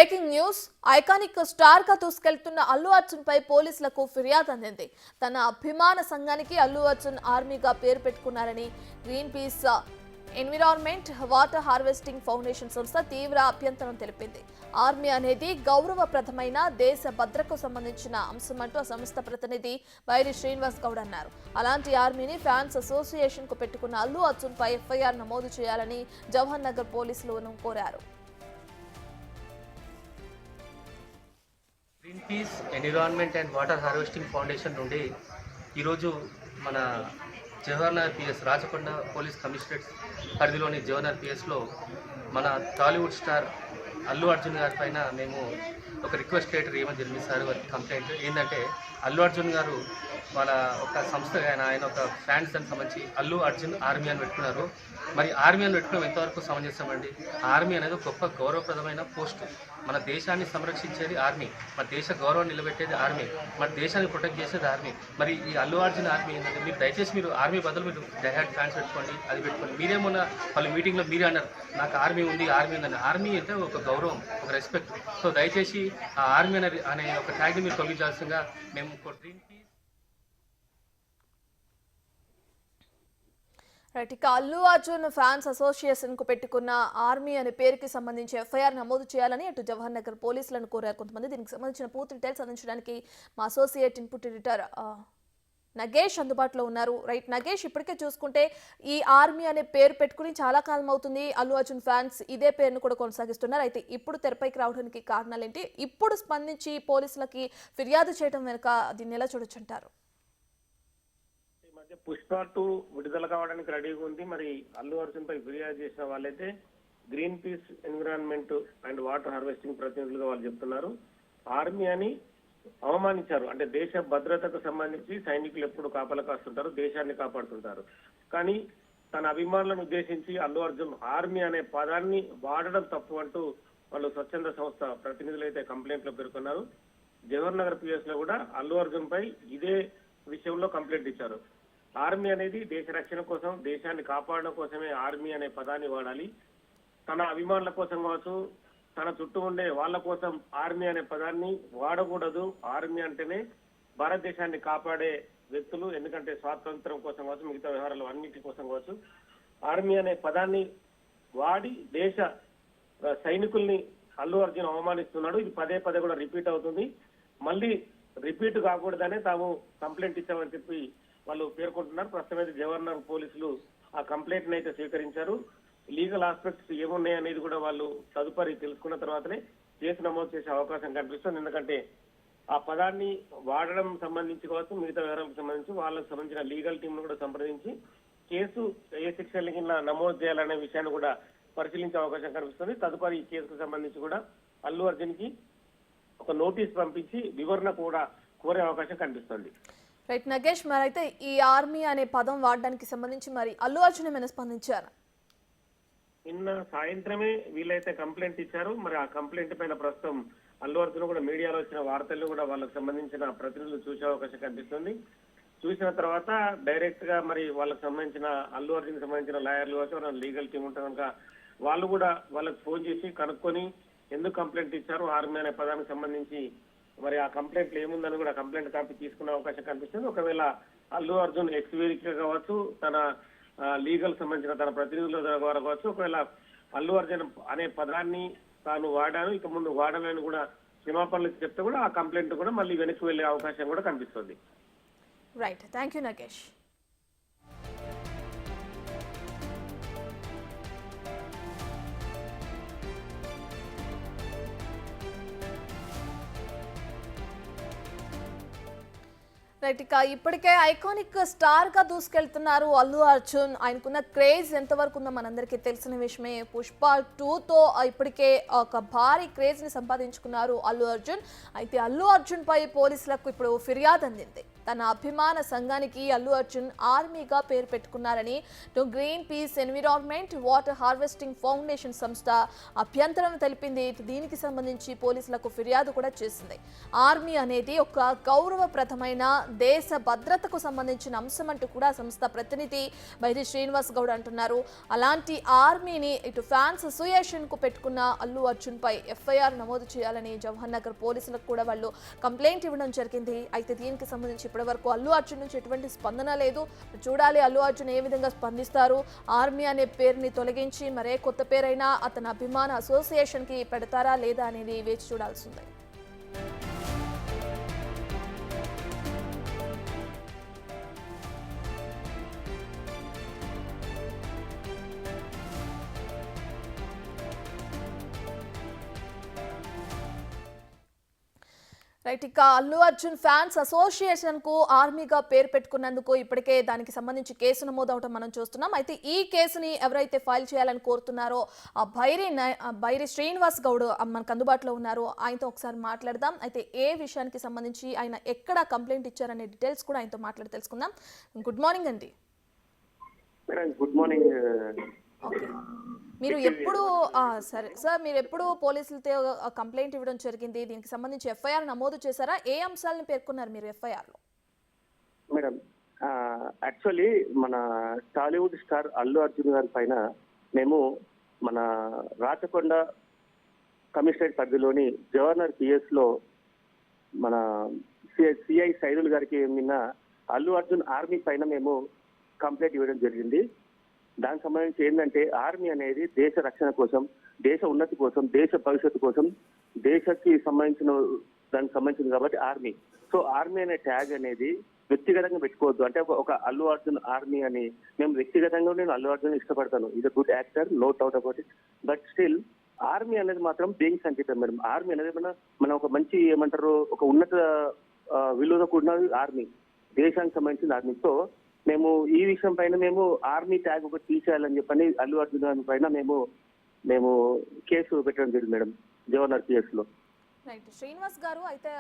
Breaking news iconic star గా దూసుకెళ్తున్న అల్లు అర్జున్ పై పోలీసులకు ఫిర్యాదు అందింది. తన అభిమాన సంఘానికి అల్లు అర్జున్ ఆర్మీగా పేరు పెట్టుకున్నారని Greenpeace environment water harvesting foundation సంస్థ తీవ్ర అభ్యంతరం తెలిపింది. ఆర్మీ అనేది గౌరవప్రదమైన దేశ భద్రతకు సంబంధించిన అంశమంటూ ఆ సంస్థ ప్రతినిధి బైరి శ్రీనివాస్ గౌడ్ అన్నారు. అలాంటి ఆర్మీని ఫ్యాన్స్ అసోసియేషన్ కు పెట్టుకున్న అల్లు అర్జున్ పై ఎఫ్ఐఆర్ నమోదు చేయాలని జవహర్ నగర్ పోలీసులను కోరారు. Green peas environment and water harvesting foundation నుండి ఈరోజు మన Jawaharlal PS Rachakonda police commissionerate పరిధిలోని జవహర్లాల్ పిఎస్లో మన టాలీవుడ్ స్టార్ అల్లు అర్జున్ గారి పైన మేము ఒక రిక్వెస్ట్ లెటర్ ఏమని జరిపిస్తారు వారికి కంప్లైంట్ ఏంటంటే అల్లు అర్జున్ గారు వాళ్ళ ఒక సంస్థ ఆయన ఒక ఫ్యాన్స్ దానికి సంబంధించి అల్లు అర్జున్ ఆర్మీ అని పెట్టుకున్నారు. మరి ఆర్మీ అని పెట్టుకుని ఎంతవరకు సమంజసమండి? ఆర్మీ అనేది గొప్ప గౌరవప్రదమైన పోస్టు. మన దేశాన్ని సంరక్షించేది ఆర్మీ, మన దేశ గౌరవం నిలబెట్టేది ఆర్మీ, మన దేశాన్ని ప్రొటెక్ట్ చేసేది ఆర్మీ. మరి ఈ అల్లు అర్జున్ ఆర్మీ ఏంటంటే మీరు దయచేసి మీరు ఆర్మీ బదులు మీరు డైహార్డ్ ఫ్యాన్స్ పెట్టుకోండి, అది పెట్టుకోండి. మీరేమన్నా వాళ్ళ మీటింగ్లో మీరే అన్నారు నాకు ఆర్మీ ఉంది ఆర్మీ ఉందని. ఆర్మీ అంటే ఒక గౌరవం, ఒక రెస్పెక్ట్. సో దయచేసి ఆ ఆర్మీ అనే ఒక ట్యాగ్ని మీరు తొలగించాల్సిందిగా మేము ఇక అల్లు అర్జున్ ఫ్యాన్స్ అసోసియేషన్ కు పెట్టుకున్న ఆర్మీ అనే పేరుకి సంబంధించి ఎఫ్ఐఆర్ నమోదు చేయాలని అటు జవహర్ నగర్ పోలీసులను కోరారు కొంతమంది. దీనికి సంబంధించిన పూర్తి డీటెయిల్స్ అందించడానికి మా అసోసియేట్ ఇన్పుట్ ఎడిటర్ నగేష్ అందుబాటులో ఉన్నారు. రైట్ నగేష్, ఇప్పటికే చూసుకుంటే ఈ ఆర్మీ అనే పేరు పెట్టుకుని చాలా కాలం అవుతుంది. అల్లు అర్జున్ ఫ్యాన్స్ ఇదే పేరును కూడా కొనసాగిస్తున్నారు. అయితే ఇప్పుడు తెరపైకి రావడానికి కారణాలు ఏంటి? ఇప్పుడు స్పందించి పోలీసులకి ఫిర్యాదు చేయడం వెనుక దీన్ని ఎలా చూడొచ్చంటారు? పుష్ప 2 విడుదల కావడానికి రెడీగా ఉంది. మరి అల్లు అర్జున్ పై ఫిర్యాదు చేసిన వాళ్ళైతే Greenpeace environment and water harvesting ప్రతినిధులుగా వాళ్ళు చెప్తున్నారు. ఆర్మీ అని అవమానించారు. అంటే దేశ భద్రతకు సంబంధించి సైనికులు ఎప్పుడు కాపలా కాస్తుంటారు, దేశాన్ని కాపాడుతుంటారు. కానీ తన అభిమానులను ఉద్దేశించి అల్లు అర్జున్ ఆర్మీ అనే పదాన్ని వాడడం తప్పు అంటూ వాళ్ళు స్వచ్ఛంద సంస్థ ప్రతినిధులు అయితే కంప్లైంట్ లో పేర్కొన్నారు. జవహర్ నగర్ పిఎస్ లో కూడా అల్లు అర్జున్ పై ఇదే విషయంలో కంప్లైంట్ ఇచ్చారు. ఆర్మీ అనేది దేశ రక్షణ కోసం, దేశాన్ని కాపాడడం కోసమే ఆర్మీ అనే పదాన్ని వాడాలి. తన అభిమానుల కోసం కావచ్చు, తన చుట్టూ ఉండే వాళ్ళ కోసం ఆర్మీ అనే పదాన్ని వాడకూడదు. ఆర్మీ అంటేనే భారతదేశాన్ని కాపాడే వ్యక్తులు. ఎందుకంటే స్వాతంత్రం కోసం కావచ్చు, మిగతా వ్యవహారాలు అన్నిటి కోసం కావచ్చు ఆర్మీ అనే పదాన్ని వాడి దేశ సైనికుల్ని అల్లు అర్జున్ అవమానిస్తున్నాడు. ఇది పదే పదే కూడా రిపీట్ అవుతుంది. మళ్ళీ రిపీట్ కాకూడదనే తాము కంప్లైంట్ ఇచ్చామని చెప్పి వాళ్ళు పేర్కొంటున్నారు. ప్రస్తుతం అయితే జవహర్ నగర్ పోలీసులు ఆ కంప్లైంట్ ని అయితే స్వీకరించారు. లీగల్ ఆస్పెక్ట్స్ ఏమున్నాయి అనేది కూడా వాళ్ళు తదుపరి తెలుసుకున్న తర్వాతనే కేసు నమోదు చేసే అవకాశం కనిపిస్తుంది. ఎందుకంటే ఆ పదాన్ని వాడడం సంబంధించి కావచ్చు, మిగతా వివరాలకు సంబంధించి వాళ్ళకు సంబంధించిన లీగల్ టీమ్ ను కూడా సంప్రదించి కేసు ఏ సెక్షన్ కింద నమోదు చేయాలనే విషయాన్ని కూడా పరిశీలించే అవకాశం కనిపిస్తుంది. తదుపరి ఈ కేసుకు సంబంధించి కూడా అల్లు అర్జున్ కి ఒక నోటీస్ పంపించి వివరణ కూడా కోరే అవకాశం కనిపిస్తుంది. రైట్ నగేష్, మరి అయితే ఈ ఆర్మీ అనే పదం వాడడానికి సంబంధించి మరి అల్లు అర్జున్ ఏమైనా స్పందించారా? నిన్న సాయంత్రమే వీళ్ళైతే కంప్లైంట్ ఇచ్చారు. మరి ఆ కంప్లైంట్ పైన ప్రస్తుతం అల్లు అర్జున్ కూడా మీడియాలో వచ్చిన వార్తలను కూడా వాళ్ళకి సంబంధించిన ప్రతినిధులు చూసే అవకాశం కనిపిస్తుంది. చూసిన తర్వాత డైరెక్ట్ గా మరి వాళ్ళకి సంబంధించిన అల్లు అర్జున్ సంబంధించిన లాయర్లు కావచ్చు, లీగల్ టీం ఉంటే కనుక వాళ్ళు కూడా వాళ్ళకి ఫోన్ చేసి కనుక్కొని ఎందుకు కంప్లైంట్ ఇచ్చారు ఆర్మీ అనే పదానికి సంబంధించి మరి ఆ కంప్లైంట్ లో ఏముందని కూడా కంప్లైంట్ కాపీ తీసుకునే అవకాశం కనిపిస్తుంది. ఒకవేళ అల్లు అర్జున్ ఎక్స్వేరిక్ కావచ్చు, తన లీగల్ సంబంధించిన తన ప్రతినిధుల ద్వారా కావచ్చు, ఒకవేళ అల్లు అర్జున్ అనే పదాన్ని తాను వాడాను ఇక ముందు వాడాలని కూడా క్షమాపణలు చెప్తే కూడా ఆ కంప్లైంట్ కూడా మళ్ళీ వెనక్కి వెళ్లే అవకాశం కూడా కనిపిస్తుంది. Right, thank you Nagesh. Right, ఇక ఇప్పటికే ఐకానిక్ స్టార్ గా దూసుకెళ్తున్నారు అల్లు అర్జున్. ఆయనకున్న క్రేజ్ ఎంతవరకు ఉందో మనందరికీ తెలిసిన విషయమే. పుష్ప 2తో ఇప్పటికే ఒక భారీ క్రేజ్ ని సంపాదించుకున్నారు అల్లు అర్జున్. అయితే అల్లు అర్జున్ పై పోలీసులకు ఇప్పుడు ఫిర్యాదు అందింది. తన అభిమాన సంఘానికి అల్లు అర్జున్ ఆర్మీగా పేరు పెట్టుకున్నారని Greenpeace environment water harvesting foundation సంస్థ అభ్యంతరం తెలిపింది. దీనికి సంబంధించి పోలీసులకు ఫిర్యాదు కూడా చేసింది. ఆర్మీ అనేది ఒక గౌరవప్రదమైన దేశ భద్రతకు సంబంధించిన అంశం అంటూ కూడా సంస్థ ప్రతినిధి బైరి శ్రీనివాస్ గౌడ్ అంటున్నారు. అలాంటి ఆర్మీని ఇటు ఫ్యాన్స్ అసోసియేషన్ కు పెట్టుకున్న అల్లు అర్జున్ పై ఎఫ్ఐఆర్ నమోదు చేయాలని జవహర్ నగర్ పోలీసులకు కూడా వాళ్ళు కంప్లైంట్ ఇవ్వడం జరిగింది. అయితే దీనికి సంబంధించి ఇప్పటి వరకు అల్లు అర్జున్ నుంచి ఎటువంటి స్పందన లేదు. చూడాలి అల్లు అర్జున్ ఏ విధంగా స్పందిస్తారు. ఆర్మీ అనే పేరుని తొలగించి మరే కొత్త పేరైనా అతని అభిమాన అసోసియేషన్ కి పెడతారా లేదా అనేది వేచి చూడాల్సిందే. రైట్, ఇక అల్లు అర్జున్ ఫ్యాన్స్ అసోసియేషన్ కు ఆర్మీగా పేరు పెట్టుకున్నందుకు ఇప్పటికే దానికి సంబంధించి కేసు నమోదవటం మనం చూస్తున్నాం. అయితే ఈ కేసుని ఎవరైతే ఫైల్ చేయాలని కోరుతున్నారో బైరి శ్రీనివాస్ గౌడ్ మనకు అందుబాటులో ఉన్నారు. ఆయనతో ఒకసారి మాట్లాడదాం. అయితే ఏ విషయానికి సంబంధించి ఆయన ఎక్కడ కంప్లైంట్ ఇచ్చారనే డీటెయిల్స్ కూడా ఆయనతో మాట్లాడి తెలుసుకుందాం. గుడ్ మార్నింగ్ అండి. Good morning. మీరు ఎప్పుడు సరే సార్, మీరు ఎప్పుడు పోలీసులతో కంప్లైంట్ ఇవ్వడం జరిగింది? దీనికి సంబంధించి ఎఫ్ఐఆర్ నమోదు చేశారా? ఏ అంశాలను పేర్కొన్నారు మీరు ఎఫ్ఐఆర్ లో? మేడం, యాక్చువల్లీ మన టాలీవుడ్ స్టార్ అల్లు అర్జున్ గారి పైన మేము మన రాచకొండ కమిషనరేట్ పరిధిలోని జవహర్ పిఎస్ లో మన సిఐ సైదుల్ గారికి నిన్న అల్లు అర్జున్ ఆర్మీ పైన మేము కంప్లైంట్ ఇవ్వడం జరిగింది. దానికి సంబంధించి ఏంటంటే ఆర్మీ అనేది దేశ రక్షణ కోసం, దేశ ఉన్నతి కోసం, దేశ భవిష్యత్తు కోసం, దేశకి సంబంధించిన దానికి సంబంధించింది కాబట్టి ఆర్మీ. సో ఆర్మీ అనే ట్యాగ్ అనేది వ్యక్తిగతంగా పెట్టుకోవద్దు. అంటే ఒక అల్లు అర్జున్ ఆర్మీ అని మేము వ్యక్తిగతంగా నేను అల్లు అర్జున్ ఇష్టపడతాను. Is a good actor, no doubt about it. But still army అనేది మాత్రం బీయింగ్ సంకేతం మేడం. ఆర్మీ అనేది మన ఒక మంచి ఏమంటారు, ఒక ఉన్నత విలువతో కూడిన ఆర్మీ, దేశానికి సంబంధించిన ఆర్మీ. సో మేము ఈ విషయం పైన మేము ఆర్మీ ట్యాగ్ ఒకటి తీసేయాలని చెప్పని అల్లు అర్జున్ గారి పైన మేము కేసు పెట్టడం జరిగింది మేడం, జవహర్ పిఎస్ లో. రైట్, శ్రీనివాస్ గారు, అయితే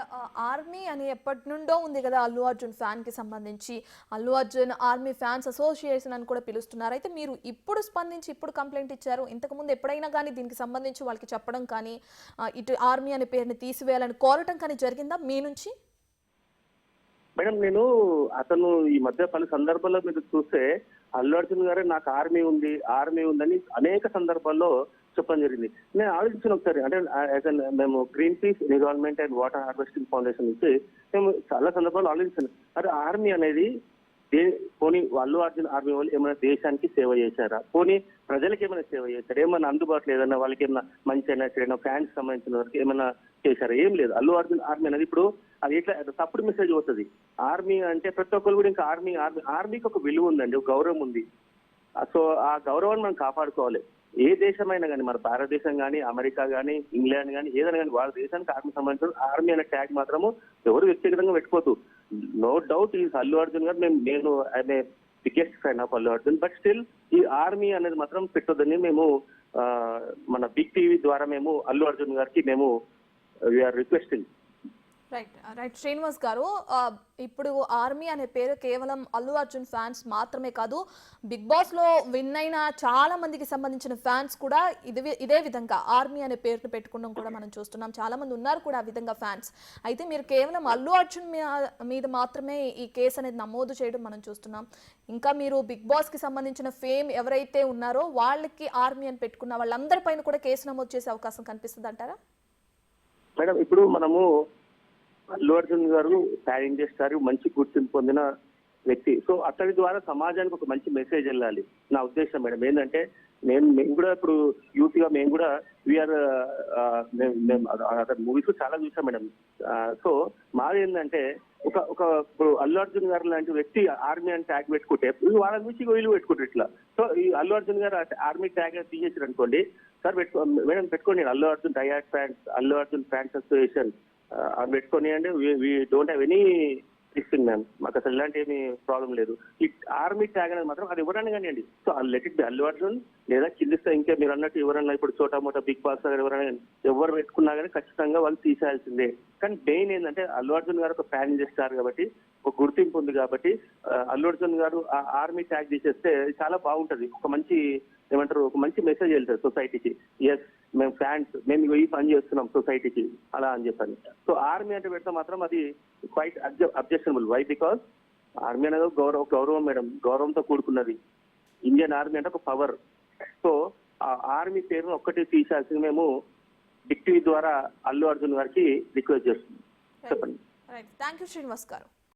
ఆర్మీ అని ఎప్పటి నుండో ఉంది కదా అల్లు అర్జున్ ఫ్యాన్ కి సంబంధించి. Allu Arjun army fans association అని కూడా పిలుస్తున్నారు. అయితే మీరు ఇప్పుడు స్పందించి ఇప్పుడు కంప్లైంట్ ఇచ్చారు. ఇంతకుముందు ఎప్పుడైనా కానీ దీనికి సంబంధించి వాళ్ళకి చెప్పడం కానీ, ఇటు ఆర్మీ అనే పేరుని తీసివేయాలని కోరటం కానీ జరిగిందా మీ నుంచి? మేడం, నేను అతను ఈ మధ్య పలు సందర్భాల్లో మీరు చూస్తే అల్లు అర్జున్ గారే నాకు ఆర్మీ ఉందని అనేక సందర్భాల్లో చెప్పడం జరిగింది. నేను ఆలోచించిన ఒకసారి, అంటే మేము green peas environment and water harvesting foundation నుంచి మేము చాలా సందర్భాల్లో ఆలోచించాను. అరే ఆర్మీ అనేది పోనీ అల్లు అర్జున్ ఆర్మీ వాళ్ళు ఏమైనా దేశానికి సేవ చేశారా, పోనీ ప్రజలకు ఏమైనా సేవ చేశారా, ఏమైనా అందుబాటులో ఏదైనా వాళ్ళకి ఏమైనా మంచి అయినా చెడైనా ఫ్యాన్స్ సంబంధించిన వరకు ఏమైనా చేశారా? ఏం లేదు. అల్లు అర్జున్ ఆర్మీ అనేది ఇప్పుడు అది ఎట్లా తప్పుడు మెసేజ్ అవుతుంది. ఆర్మీ అంటే ప్రతి ఒక్కరు కూడా ఇంకా ఆర్మీకి ఒక విలువ ఉందండి, ఒక గౌరవం ఉంది. సో ఆ గౌరవాన్ని మనం కాపాడుకోవాలి. ఏ దేశమైనా కానీ, మన భారతదేశం కానీ, అమెరికా కానీ, ఇంగ్లాండ్ కానీ, ఏదైనా కానీ వాళ్ళ దేశానికి ఆర్మీ సంబంధించిన ఆర్మీ అనే ట్యాగ్ మాత్రము ఎవరు వ్యక్తిగతంగా పెట్టుకోవద్దు. నో డౌట్ ఈ అల్లు అర్జున్ గారు నేను ఆయన biggest fan of Allu Arjun. But still ఈ ఆర్మీ అనేది మాత్రం పెట్టొద్దని మేము మన బిగ్ టీవీ ద్వారా మేము అల్లు అర్జున్ గారికి మేము వీఆర్ రిక్వెస్టింగ్. రైట్ శ్రీనివాస్ గారు, ఇప్పుడు ఆర్మీ అనే పేరు కేవలం అల్లు అర్జున్ ఫ్యాన్స్ మాత్రమే కాదు, బిగ్ బాస్ లో విన్ అయిన చాలా మందికి సంబంధించిన ఫ్యాన్స్ కూడా ఇదే విధంగా ఆర్మీ అనే పేరును పెట్టుకోవడం కూడా మనం చూస్తున్నాం. చాలా మంది ఉన్నారు కూడా ఆ విధంగా ఫ్యాన్స్. అయితే మీరు కేవలం అల్లు అర్జున్ మీద మాత్రమే ఈ కేసు అనేది నమోదు చేయడం మనం చూస్తున్నాం. ఇంకా మీరు బిగ్ బాస్ కి సంబంధించిన ఫేమ్ ఎవరైతే ఉన్నారో వాళ్ళకి ఆర్మీ అని పెట్టుకున్న వాళ్ళందరిపైన కూడా కేసు నమోదు చేసే అవకాశం కనిపిస్తుంది అంటారా? మేడం, ఇప్పుడు మనము అల్లు అర్జున్ గారు పాన్ ఇండియా స్టార్, మంచి గుర్తింపు పొందిన వ్యక్తి. సో అతడి ద్వారా సమాజానికి ఒక మంచి మెసేజ్ వెళ్ళాలి నా ఉద్దేశం మేడం. ఏంటంటే మేము కూడా ఇప్పుడు యూత్ గా మేము కూడా వీఆర్ మూవీస్ చాలా చూసాం మేడం. సో మాది ఏంటంటే ఇప్పుడు అల్లు అర్జున్ గారు లాంటి వ్యక్తి ఆర్మీ అని ట్యాగ్ పెట్టుకుంటే వాళ్ళ నుంచి వీళ్ళు పెట్టుకుంటారు ఇట్లా. సో ఈ అల్లు అర్జున్ గారు ఆర్మీ ట్యాగ్ తీసేసారు అనుకోండి, సార్ మేడం పెట్టుకోండి అల్లు అర్జున్ డయాడ్ fans, Allu Arjun fans association అని పెట్టుకొని అండి. We don't have anything ma'am, మాకు అసలు ఇలాంటి ఏమి ప్రాబ్లం లేదు. ఈ ఆర్మీ ట్యాగ్ అనేది మాత్రం అది ఎవరన్నా కానివ్వండి. So let it be Allu Arjun, లేదా కిందిస్తే ఇంకా మీరు అన్నట్టు ఎవరన్నా ఇప్పుడు చోటా మోటా బిగ్ బాస్ ఎవరైనా ఎవరు పెట్టుకున్నా కానీ ఖచ్చితంగా వాళ్ళు తీసేయాల్సిందే. కానీ మెయిన్ ఏంటంటే అల్లు అర్జున్ గారు ఒక ఫ్యాన్ ఇండియా స్టార్ కాబట్టి ఒక గుర్తింపు ఉంది కాబట్టి అల్లు అర్జున్ గారు ఆ ఆర్మీ ట్యాగ్ తీసేస్తే చాలా బాగుంటది. ఒక మంచి ఏమంటారు, ఒక మంచి మెసేజ్ వెళ్తారు సొసైటీకి. ఎస్, మేము ఫ్యాన్స్, మేము ఈ పని చేస్తున్నాం సొసైటీకి అలా అని చెప్పని. సో ఆర్మీ అంటే పెడితే మాత్రం అది quite objectionable. Why? Because army అనేది గౌరవం మేడం, గౌరవంతో కూడుకున్నది. ఇండియన్ ఆర్మీ అంటే ఒక పవర్. సో ఆ ఆర్మీ పేరును ఒక్కటి తీసేయాల్సింది మేము డిక్టివ్ ద్వారా అల్లు అర్జున్ గారికి రిక్వెస్ట్ చేస్తున్నాం. చెప్పండి. రైట్, థ్యాంక్ యూ శ్రీనివాస్ గారు.